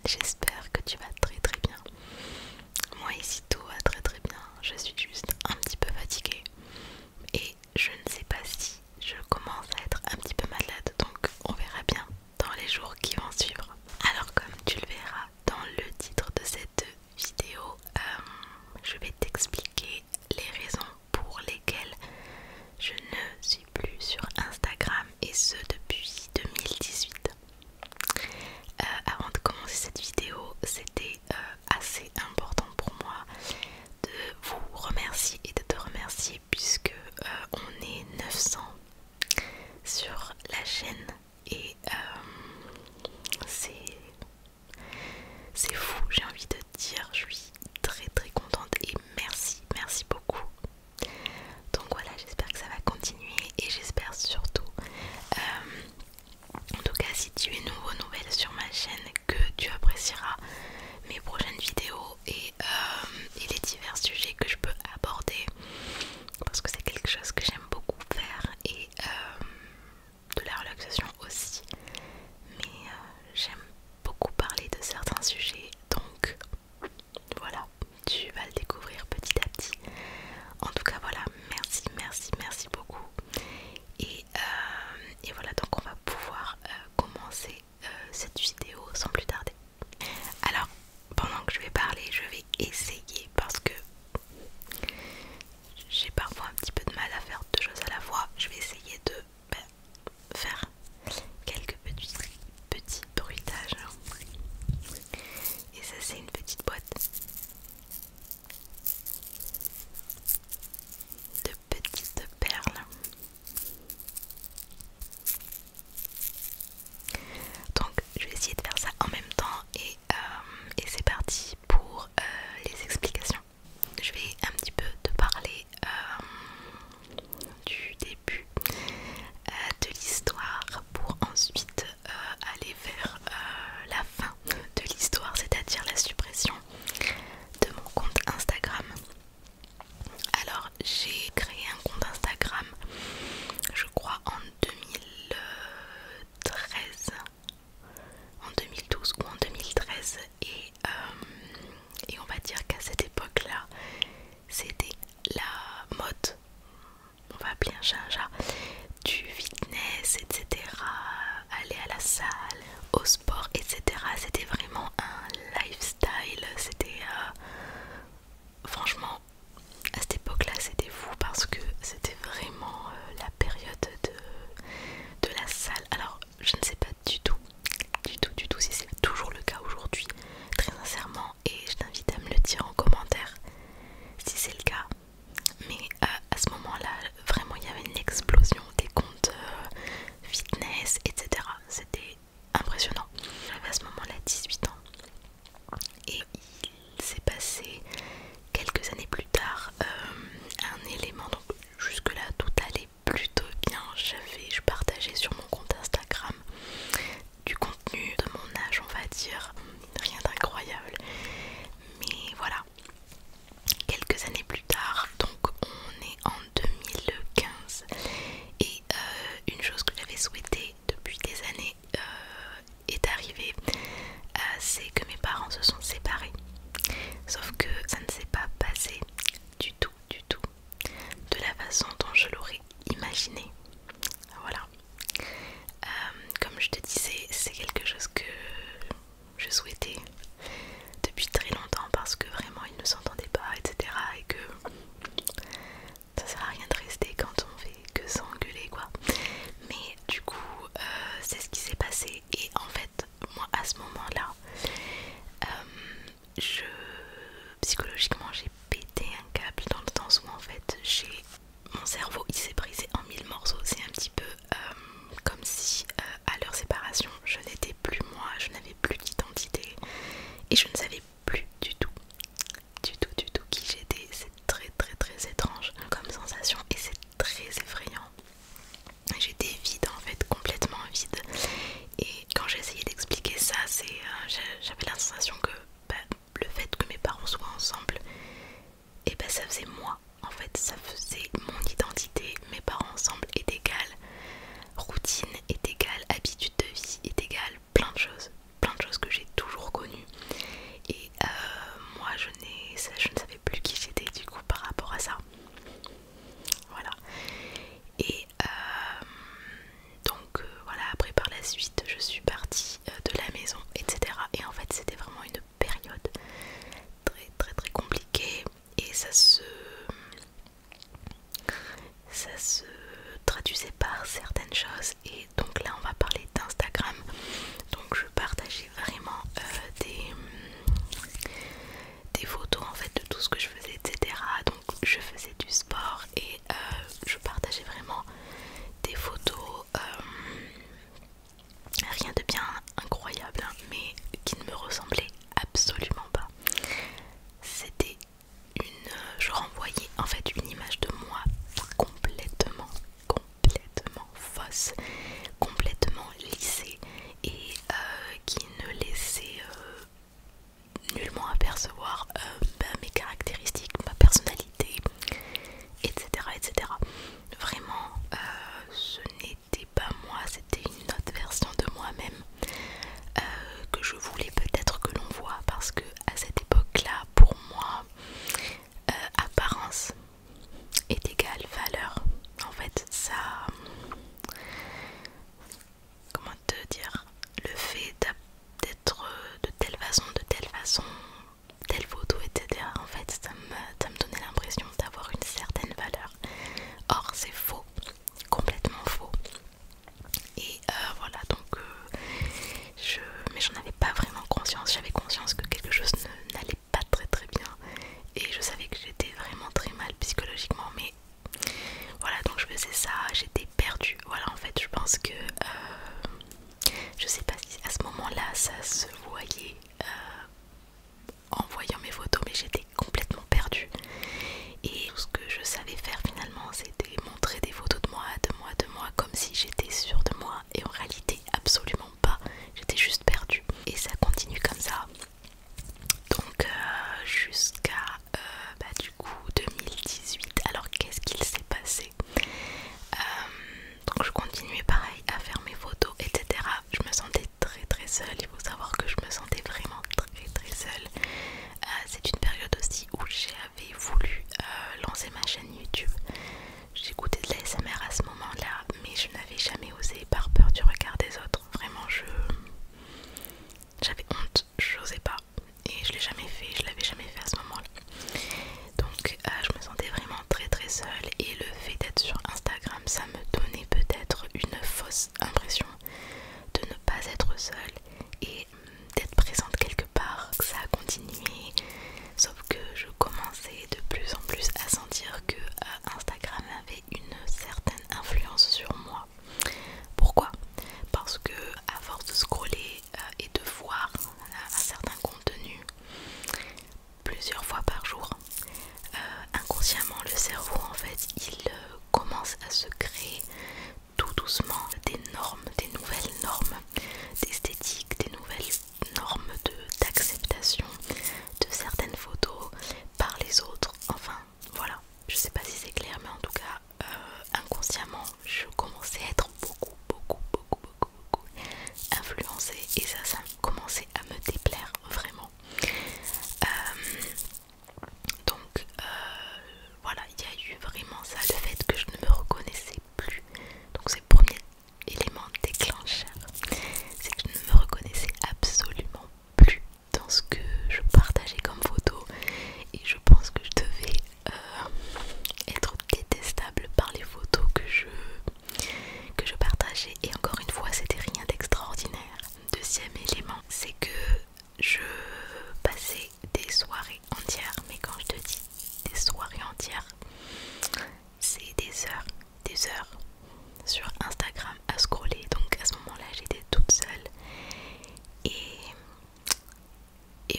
j'espère que tu vas très très bien. Moi ici tout va très très bien, je suis juste un petit peu fatiguée et je ne sais pas si je commence à être un petit peu malade, donc on verra bien dans les jours qui vont suivre. Alors comme tu le verras dans le titre de cette vidéo, je vais t'expliquer les raisons pour lesquelles je ne suis plus sur Instagram et ce depuis 2018. Avant de commencer cette vidéo, c'était assez important pour moi de vous remercier et de te remercier puisque on est 900 sur la chaîne et c'est fou, j'ai envie de te dire, je suis très très contente et merci beaucoup. Donc voilà, j'espère que ça va continuer et j'espère surtout, en tout cas si tu es nouvelle sur ma chaîne, que tu apprécieras mes prochaines vidéos et les divers sujets que je peux aborder parce que c'est quelque chose que j'aime beaucoup faire et de la relaxation aussi, mais j'aime beaucoup parler de certains sujets, donc voilà, tu vas le découvrir petit à petit. En tout cas voilà, merci beaucoup et voilà, donc on va pouvoir commencer cette vidéo sans plus tarder. Alors pendant que je vais parler, je vais essayer parce que j'ai parfois un petit peu de mal à faire deux choses à la fois. Je vais essayer de faire quelques petits bruitages. Et ça c'est une petite boîte de petites perles. Donc je vais essayer de faire ça en même temps et c'est parti pour les explications. Je vais un petit peu te parler du début de l'histoire pour ensuite aller vers la fin de l'histoire, c'est-à-dire la suppression de mon compte Instagram. Alors j'ai créé un compte Instagram, je crois en 2013, en 2012 ou en 2013 et on va dire qu'à cette époque-là, c'était la mode, on va appeler un chat un chat, du fitness, etc. Aller à la salle, au sport, etc. C'était vraiment un lifestyle, c'était franchement à cette époque-là c'était fou parce que c'était vraiment la période de la salle. Alors je ne sais pas du tout si c'est toujours le cas aujourd'hui, très sincèrement, et je t'invite à me le dire en commentaire si c'est le cas. Mais à ce moment-là, vraiment il y avait une explosion des comptes fitness, etc. C'était impressionnant. J'avais à ce moment-là 18 ans et il s'est passé quelques années plus tard un élément. Donc jusque là tout allait plutôt bien. Je partageais sur mon compte Instagram du contenu de mon âge, on va dire, rien d'incroyable, mais voilà. Quelques années plus tard, donc on est en 2015 et une chose que j'avais souhaité depuis des années est arrivée, c'est que mes parents se sont séparés, sauf que ça ne s'est pas passé du tout de la façon dont je l'aurais imaginé. Voilà. Comme je te disais, c'est quelque chose que je souhaitais depuis très longtemps parce que vraiment ils ne s'entendaient pas, etc. Et que ça sert à rien de rester quand on fait que s'engueuler, quoi. Mais du coup, c'est ce qui s'est passé. Et en fait, moi à ce moment-là, psychologiquement j'ai pété un câble dans le sens où en fait mon cerveau il s'est brisé en mille morceaux. C'est un petit peu comme si à leur séparation je n'étais plus moi, je n'avais plus d'identité et je ne savais plus du tout qui j'étais. C'est très étrange comme sensation et c'est très effrayant. J'étais vide en fait, complètement vide, et quand j'ai essayé d'expliquer ça, j'avais la sensation que le fait que mes parents soient ensemble, et ça faisait moi en fait, ça faisait mon identité. Mes parents ensemble est égal routine, est égal habitude de vie, est égal plein de choses que j'ai toujours connues ça se voyait en voyant mes photos, mais j'étais complètement perdue. Et tout ce que je savais faire finalement, c'était montrer des photos de moi, comme si j'étais sûre de moi. Et en réalité, absolument pas. J'étais juste perdue. Et ça continue comme ça. Donc jusqu'à du coup 2018. Alors qu'est-ce qu'il s'est passé? Donc je continuais pareil à faire mes photos, etc. Je me sentais très seule. Il faut savoir que je me sentais vraiment très seule. C'est une période aussi où j'avais voulu lancer ma chaîne YouTube. J'écoutais de l'ASMR à ce moment-là, mais je n'avais jamais osé par peur du regard des autres. Vraiment, j'avais honte, je n'osais pas. Et je l'ai jamais fait, je l'avais jamais fait à ce moment-là. Donc je me sentais vraiment très seule. Et le fait d'être sur Instagram, ça me donnait peut-être une fausse impression de ne pas être seule et d'être présente quelque part. Ça a continué, sauf que je commençais de plus en plus à sentir que Instagram avait une certaine influence sur moi. Pourquoi? Parce que à force de scroller et de voir un certain contenu plusieurs fois par jour, inconsciemment le cerveau en fait il commence à se créer tout doucement des normes, des nouvelles normes d'esthétique, des nouvelles normes d'acceptation de certaines photos par les autres. Enfin voilà, je sais pas si c'est clair, mais en tout cas inconsciemment je commençais à être beaucoup influencée, et ça commençait à me déplaire vraiment. Donc voilà, il y a eu vraiment ça, le fait que je ne me reconnaissais plus. Donc c'est le premier élément déclencheur, c'est que je ne me reconnaissais absolument plus dans ce que je partageais comme photo, et je pense que je devais être détestable par les photos que je partageais. Et encore une fois, c'était rien d'extraordinaire. Deuxième élément, c'est que je passais des soirées entières, mais quand je te dis des soirées entières, c'est des heures sur Instagram à scroller. Donc à ce moment-là, j'étais toute seule et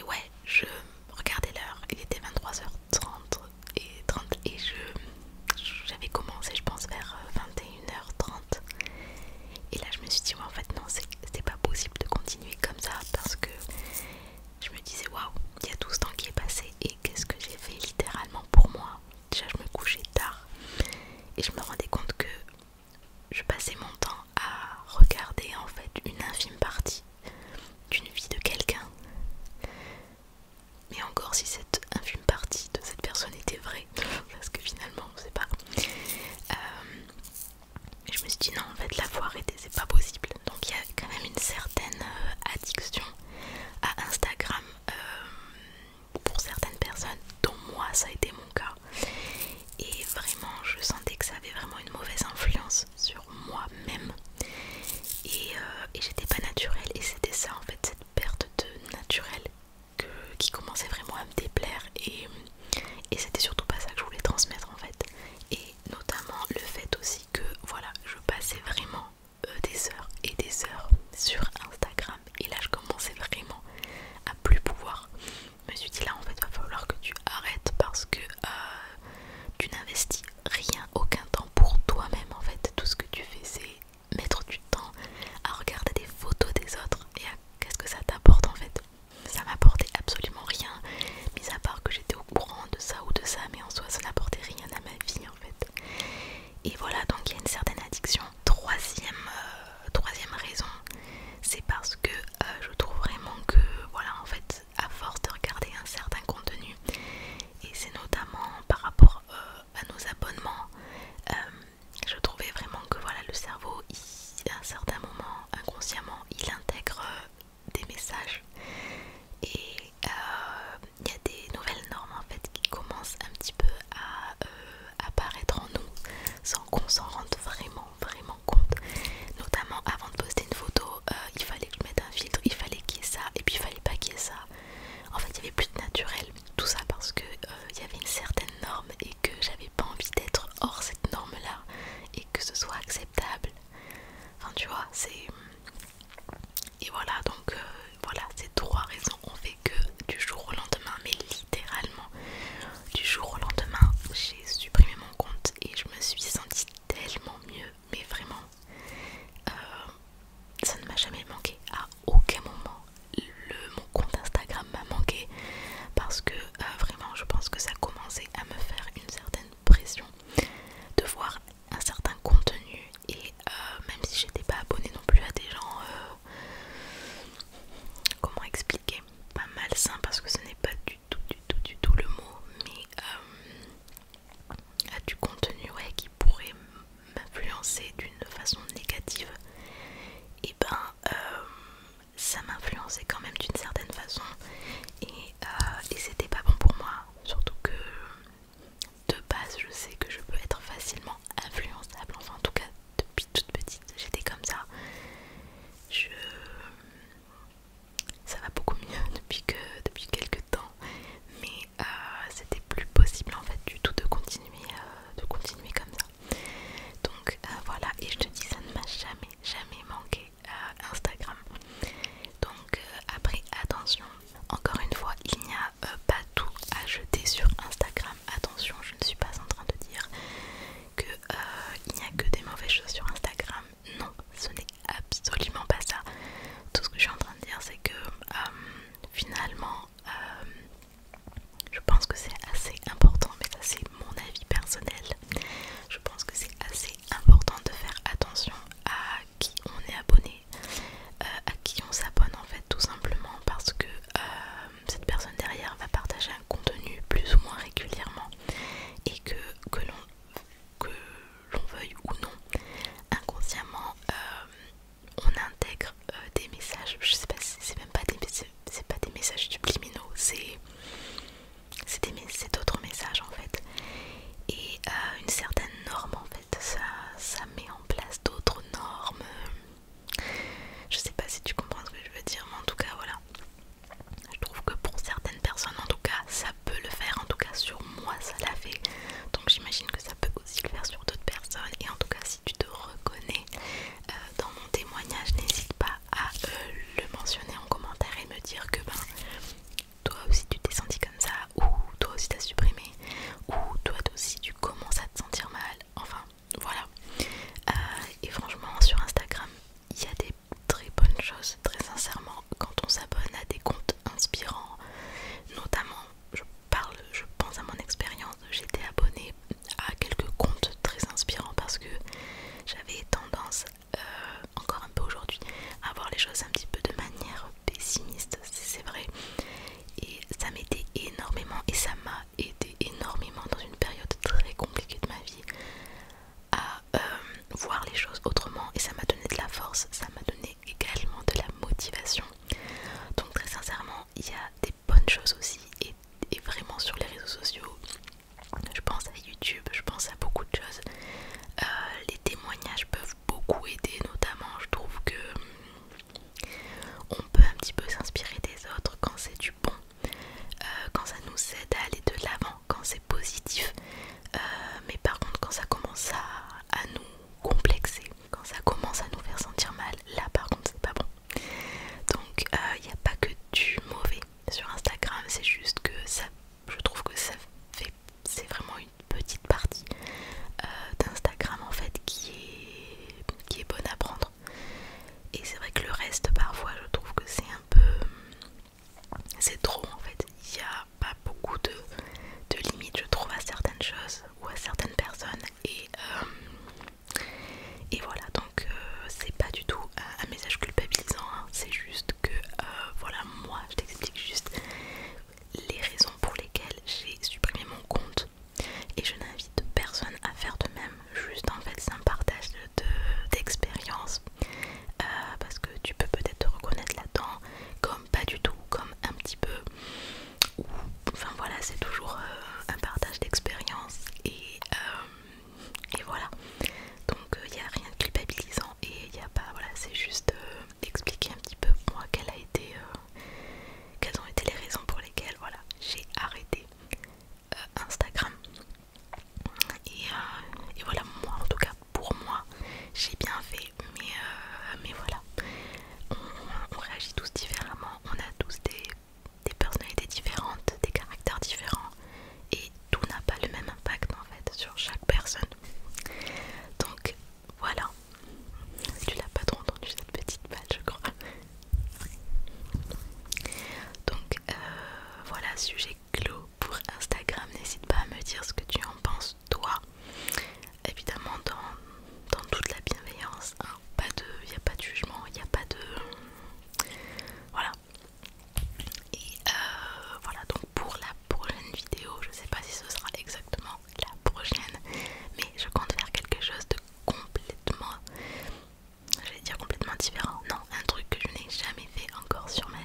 ouais, je regardais l'heure, il était 23h30 et j'avais commencé je pense vers 21h30. Et là je me suis dit ouais, en fait non, c'était pas possible de continuer comme influencer quand même d'une certaine façon et c'était pas bon pour moi, surtout que de base je sais que je peux être facilement influençable, enfin en tout cas depuis toute petite j'étais comme ça. Ça va beaucoup mieux depuis quelques temps, mais c'était plus possible en fait du tout de continuer comme ça. Donc voilà, et je te dis, ça ne m'a jamais manqué Instagram. Donc après, attention, encore une fois, il n'y a pas tout à jeter sur Instagram. Attention, je ne suis pas en train de dire que il n'y a que des mauvaises choses sur Instagram. Non, ce n'est absolument pas ça. Tout ce que je suis en train de dire, c'est que finalement je pense que c'est assez important, mais ça c'est mon avis personnel. Je pense que c'est assez important de faire attention à qui on est abonné, à qui on s'abonne en fait, tout simplement parce que cette personne derrière va partager un contenu plus ou moins régulièrement et que l'on veuille ou non, inconsciemment on intègre des messages, je sais pas, c'est même pas des messages subliminaux, c'est d'autres messages en fait, et une certaine norme en fait, ça met en place d'autres normes. Je sais pas si tu comprends ce que je veux dire, mais en tout cas voilà, je trouve que pour certaines personnes en tout cas ça peut le faire, en tout cas sur moi ça l'a fait, donc j'imagine que ça peut aussi le faire sur d'autres personnes. Et en tout cas si tu te reconnais dans mon témoignage, n'hésite pas à le mentionner en commentaire et me dire que toi aussi tu t'es senti comme ça, ou toi aussi t'as supprimé, ou toi aussi tu commences à te sentir mal, enfin voilà. Et franchement sur Instagram il y a des très bonnes choses, très sincèrement, quand on s'abonne à des comptes inspirants. Notamment, je pense à mon expérience, j'étais abonnée à quelques comptes très inspirants parce que j'avais tendance, encore un peu aujourd'hui, à voir les choses un petit peu de manière pessimiste, c'est vrai, et ça m'aidait énormément et ça m'a aidé énormément dans une période très compliquée de ma vie à voir les choses autrement, et ça m'a donné de la force, ça m'a donné également de la motivation. Donc très sincèrement il y a des bonnes choses aussi, et vraiment sur les réseaux sociaux, je pense à YouTube, je pense à beaucoup de choses. Les témoignages peuvent beaucoup aider, notamment je trouve que on peut un petit peu s'inspirer des autres quand c'est du bon, quand ça nous aide à aller de l'avant, quand c'est positif. Mais par contre quand ça commence à nous complexer, quand ça commence à nous faire sentir mal, là par contre c'est pas bon. Donc il n'y a pas que du mauvais sur Instagram, c'est juste que ça, je trouve que c'est vraiment une petite partie d'Instagram en fait qui est bonne à prendre. Et c'est vrai que le reste parfois je trouve que c'est trop en fait. Il n'y a pas beaucoup de limites je trouve à certaines choses ou à certaines personnes, et voilà. Donc c'est pas du tout un message culpabilisant, hein. C'est juste que voilà, moi je t'explique juste les raisons pour lesquelles j'ai supprimé mon compte, et je n'invite personne à faire de même. Juste en fait c'est un partage d'expérience, parce que tu peux peut-être te reconnaître là-dedans, comme pas du tout, comme un petit peu, ou enfin voilà, c'est toujours un partage d'expérience, et voilà. Donc il n'y a rien de culpabilisant, et il n'y a pas, voilà, c'est juste expliquer un petit peu moi quelles ont été les raisons pour lesquelles voilà j'ai arrêté Instagram. Et voilà, moi en tout cas pour moi j'ai bien fait, mais voilà, on réagit tous différemment, on a tous des personnalités différentes, des caractères différents, et tout n'a pas le même impact en fait sur chaque personne. Donc voilà, tu l'as pas trop entendu cette petite balle je crois. Donc voilà, sujet clos pour Instagram. N'hésite pas à me dire ce que tu en penses toi, évidemment dans toute la bienveillance, hein. Il n'y a pas de jugement, il n'y a pas de... Voilà. Et voilà, donc pour la prochaine vidéo, je sais pas si ce sera exactement la prochaine, mais je compte faire quelque chose de complètement, j'allais dire complètement différent, non, un truc que je n'ai jamais fait encore sur ma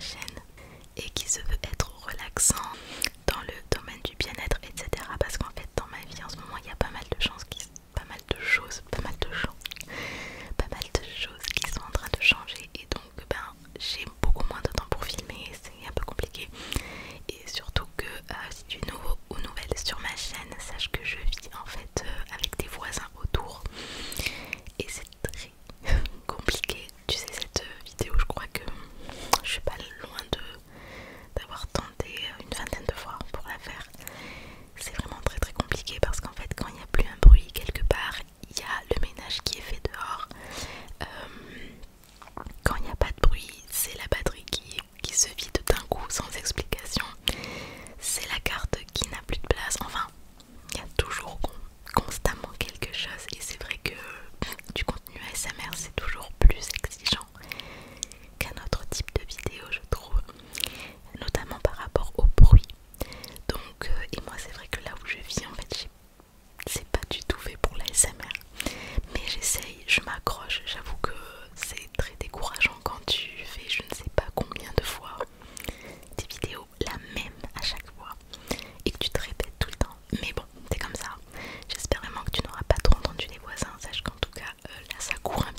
cours